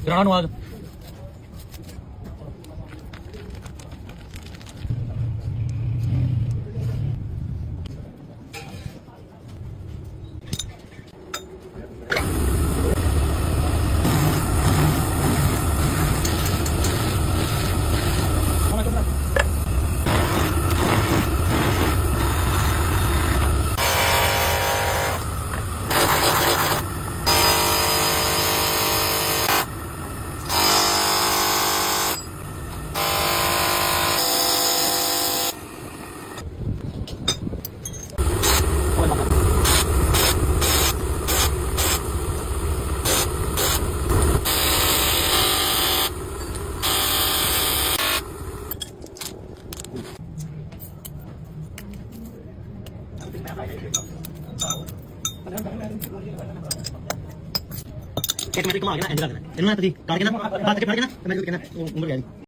ਗਰਾਣਾ ਨੂੰ ਆ ਇੱਕ ਮਿੰਟ ਘੁਮਾ ਕੇ ਨਾ ਇੰਜ ਕਰ ਦੇਣਾ ਇਹਨੂੰ ਨਾ ਤੁਸੀਂ ਕਾਟ ਕੇ ਨਾ ਹੱਥ 'ਚ ਫੜ ਕੇ ਨਾ ਤੇ ਮੈਂ ਕਹਿੰਦਾ ਉਮਰ ਗਿਆ ਜੀ